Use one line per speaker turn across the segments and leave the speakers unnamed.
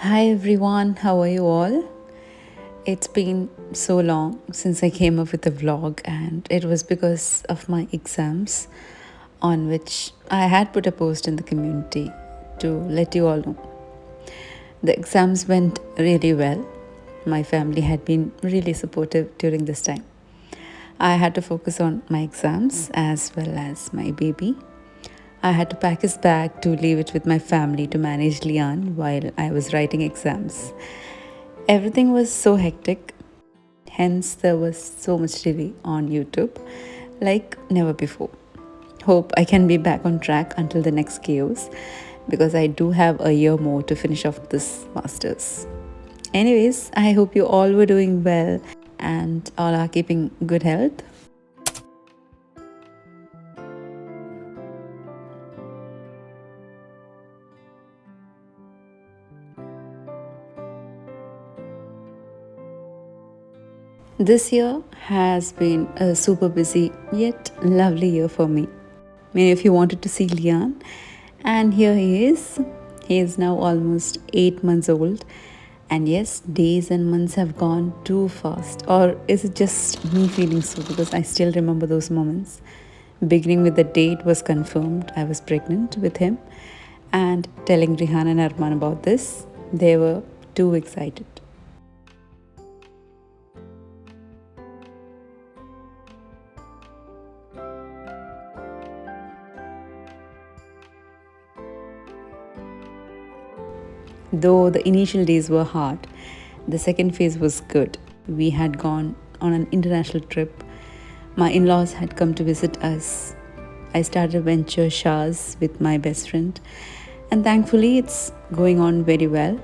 Hi everyone, how are you all? It's been so long since I came up with a vlog, and it was because of my exams, on which I had put a post in the community to let you all know. The exams went really well. My family had been really supportive during this time. I had to focus on my exams as well as my baby. I had to pack his bag to leave it with my family to manage Liyaan while I was writing exams. Everything was so hectic, hence, there was so much delay on YouTube like never before. Hope I can be back on track until the next chaos because I do have a year more to finish off this master's. Anyways, I hope you all were doing well and all are keeping good health. This year has been a super busy yet lovely year for me. Many of you wanted to see Liyaan, and here he is. He is now almost 8 months old. And yes, days and months have gone too fast. Or is it just me feeling so? Because I still remember those moments. Beginning with the day it was confirmed I was pregnant with him, and telling Rehan and Armaan about this, they were too excited. Though the initial days were hard, the second phase was good. We had gone on an international trip. My in laws had come to visit us. I started venture showers with my best friend, and thankfully, it's going on very well.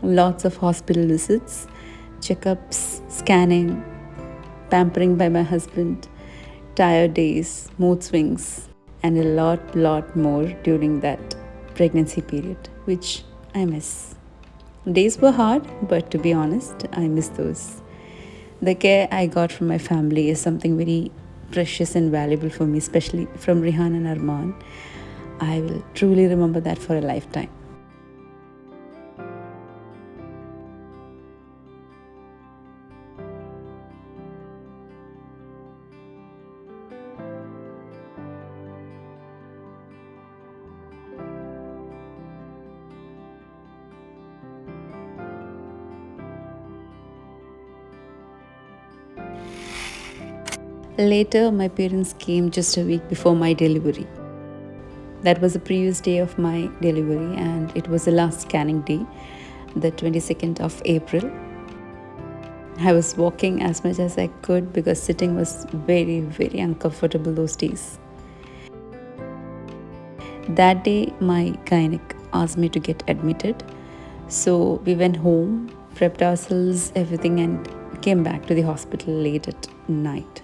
Lots of hospital visits, checkups, scanning, pampering by my husband, tired days, mood swings, and a lot more during that pregnancy period, which I miss. Days were hard, but to be honest, I miss those. The care I got from my family is something very precious and valuable for me, especially from Rehan and Armaan. I will truly remember that for a lifetime. Later, my parents came just a week before my delivery. That was the previous day of my delivery, and it was the last scanning day, the 22nd of April. I was walking as much as I could because sitting was very uncomfortable those days. That day, my gynec asked me to get admitted. So we went home, prepped ourselves, everything, and came back to the hospital late at night.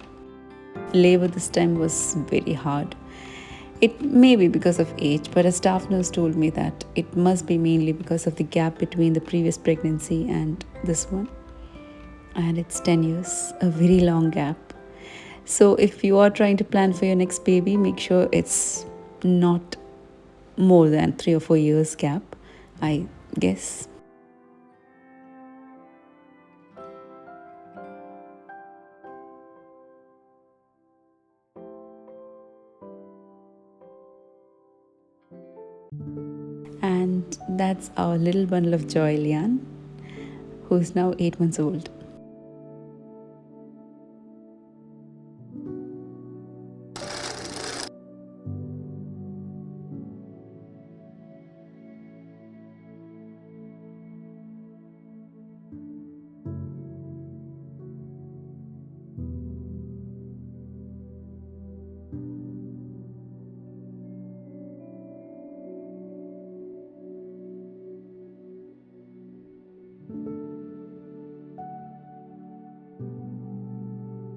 Labor this time was very hard. It may be because of age, but a staff nurse told me that it must be mainly because of the gap between the previous pregnancy and this one. And it's 10 years, a very long gap. So if you are trying to plan for your next baby, make sure it's not more than 3 or 4 years gap, I guess. And that's our little bundle of joy, Liyaan, who's now 8 months old.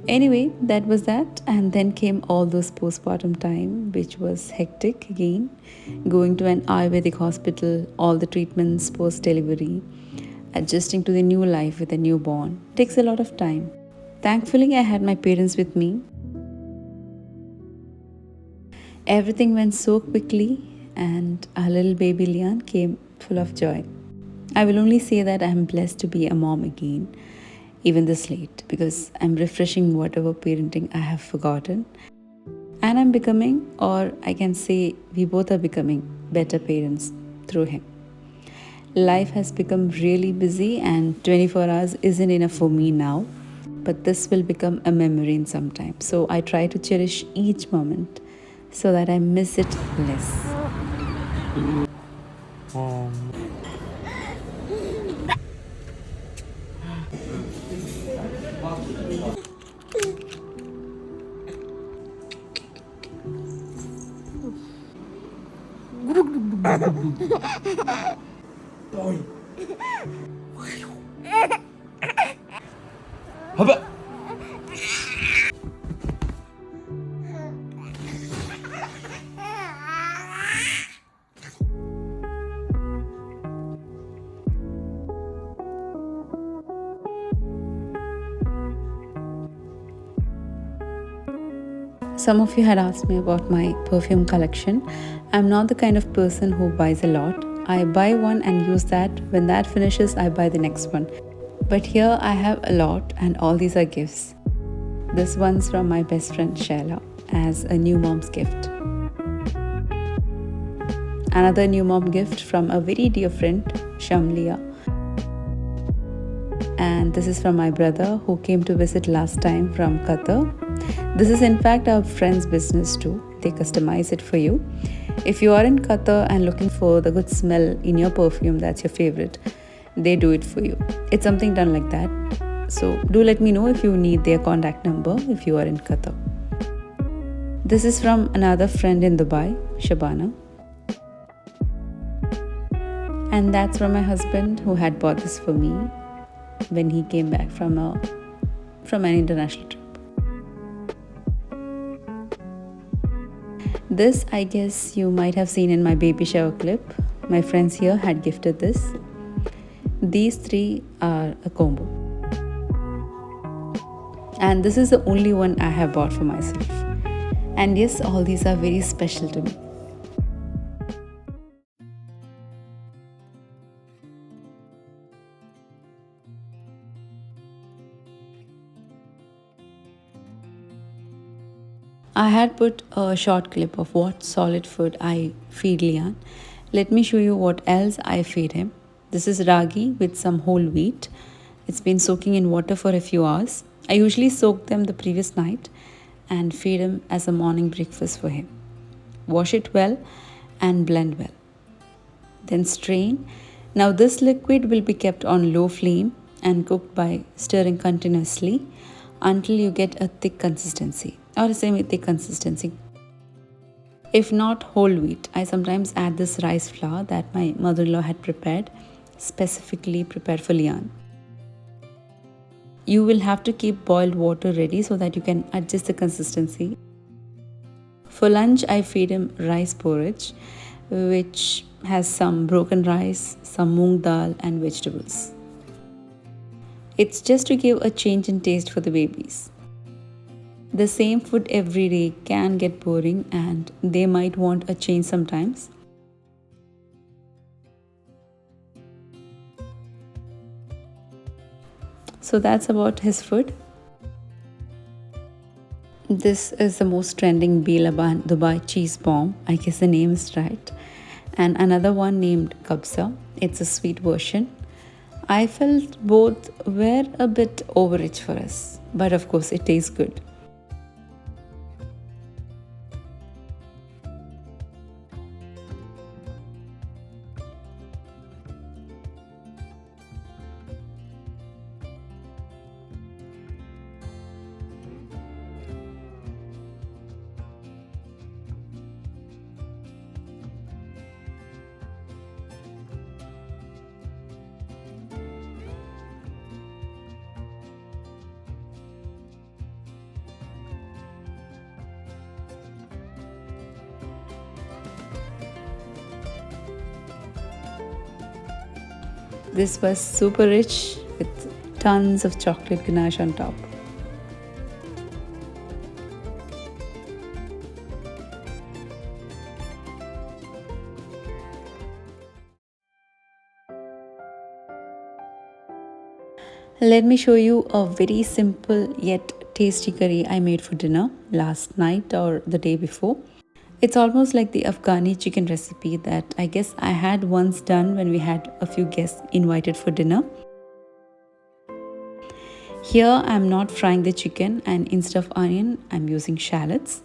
Anyway, that was that. And then came all those postpartum time, which was hectic again. Going to an Ayurvedic hospital, all the treatments post delivery, adjusting to the new life with a newborn takes a lot of time. Thankfully, I had my parents with me. Everything went so quickly, and our little baby Liyaan came full of joy. I will only say that I am blessed to be a mom again, even this late, because I'm refreshing whatever parenting I have forgotten. And I'm becoming, or I can say we both are becoming, better parents through him. Life has become really busy, and 24 hours isn't enough for me now. But this will become a memory in some time. So I try to cherish each moment so that I miss it less. Some of you had asked me about my perfume collection. I'm not the kind of person who buys a lot. I buy one and use that. When that finishes, I buy the next one. But here I have a lot, and all these are gifts. This one's from my best friend Shaila as a new mom's gift. Another new mom gift from a very dear friend, Shamsheera. And this is from my brother who came to visit last time from Qatar. This is in fact our friend's business too. They customize it for you. If you are in Qatar and looking for the good smell in your perfume that's your favorite, they do it for you. It's something done like that. So do let me know if you need their contact number if you are in Qatar. This is from another friend in Dubai, Shabana. And that's from my husband who had bought this for me when he came back from an international trip. This, I guess, you might have seen in my baby shower clip. My friends here had gifted this. These three are a combo. And this is the only one I have bought for myself. And yes, all these are very special to me. I had put a short clip of what solid food I feed Liyaan. Let me show you what else I feed him. This is ragi with some whole wheat. It's been soaking in water for a few hours. I usually soak them the previous night and feed him as a morning breakfast for him. Wash it well and blend well. Then strain. Now this liquid will be kept on low flame and cooked by stirring continuously until you get a thick consistency or a semi-thick consistency. If not whole wheat, I sometimes add this rice flour that my mother-in-law had prepared, specifically prepared for Liyaan. You will have to keep boiled water ready so that you can adjust the consistency. For lunch, I feed him rice porridge, which has some broken rice, some moong dal and vegetables. It's just to give a change in taste for the babies. The same food every day can get boring and they might want a change sometimes. So that's about his food. This is the most trending Bilaban Dubai cheese bomb. I guess the name is right. And another one named Kabsa. It's a sweet version. I felt both were a bit overrich for us, but of course it tastes good. This was super rich with tons of chocolate ganache on top. Let me show you a very simple yet tasty curry I made for dinner last night or the day before. It's almost like the Afghani chicken recipe that I guess I had once done when we had a few guests invited for dinner. Here I'm not frying the chicken, and instead of onion, I'm using shallots.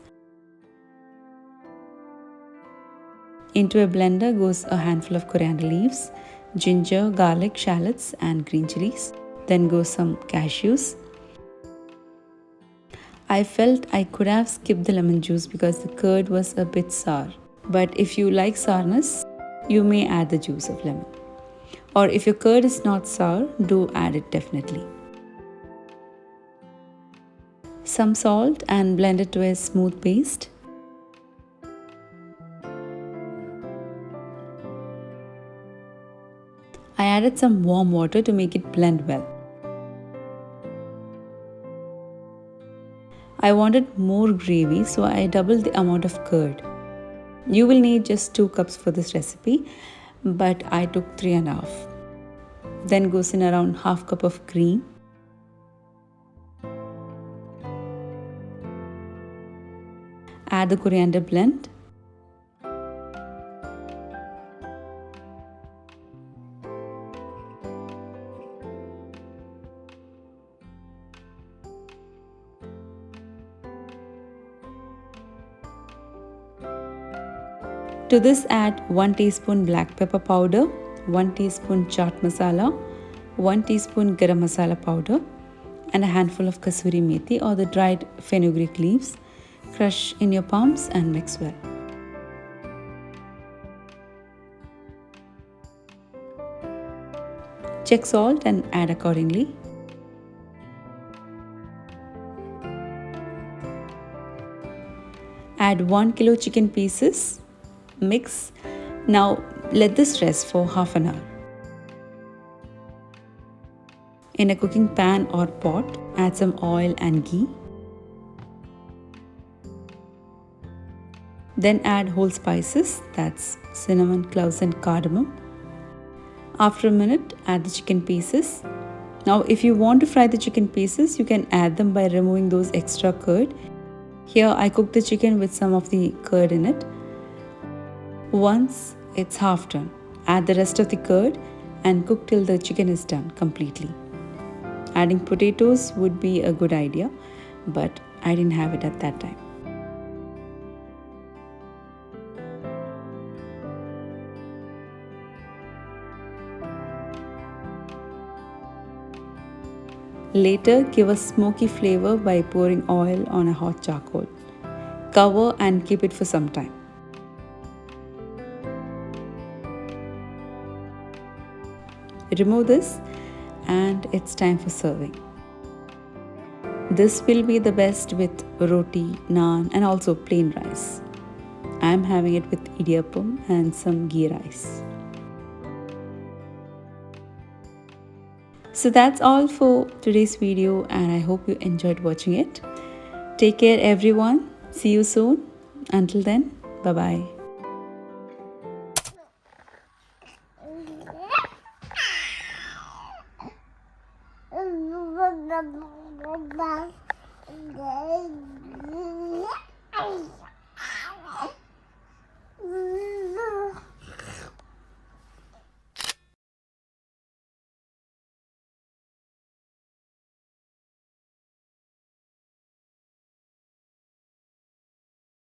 Into a blender goes a handful of coriander leaves, ginger, garlic, shallots, and green chilies. Then goes some cashews. I felt I could have skipped the lemon juice because the curd was a bit sour. But if you like sourness, you may add the juice of lemon. Or if your curd is not sour, do add it definitely. Some salt and blend it to a smooth paste. I added some warm water to make it blend well. I wanted more gravy, so I doubled the amount of curd. You will need just 2 cups for this recipe, but I took 3.5. Then goes in around half cup of cream. Add the coriander blend. To this add 1 teaspoon black pepper powder, 1 teaspoon chaat masala, 1 teaspoon garam masala powder, and a handful of kasuri methi or the dried fenugreek leaves. Crush in your palms and mix well. Check salt and add accordingly. Add 1 kilo chicken pieces. Mix. Now let this rest for half an hour. In a cooking pan or pot, add some oil and ghee. Then add whole spices, that's cinnamon, cloves and cardamom. After a minute, add the chicken pieces. Now if you want to fry the chicken pieces, you can add them by removing those extra curd. Here I cook the chicken with some of the curd in it. Once it's half done, add the rest of the curd and cook till the chicken is done completely. Adding potatoes would be a good idea, but I didn't have it at that time. Later, give a smoky flavor by pouring oil on a hot charcoal. Cover and keep it for some time. Remove this and it's time for serving. This will be the best with roti, naan and also plain rice. I am having it with idiyappam and some ghee rice. So that's all for today's video and I hope you enjoyed watching it. Take care everyone. See you soon. Until then, bye-bye.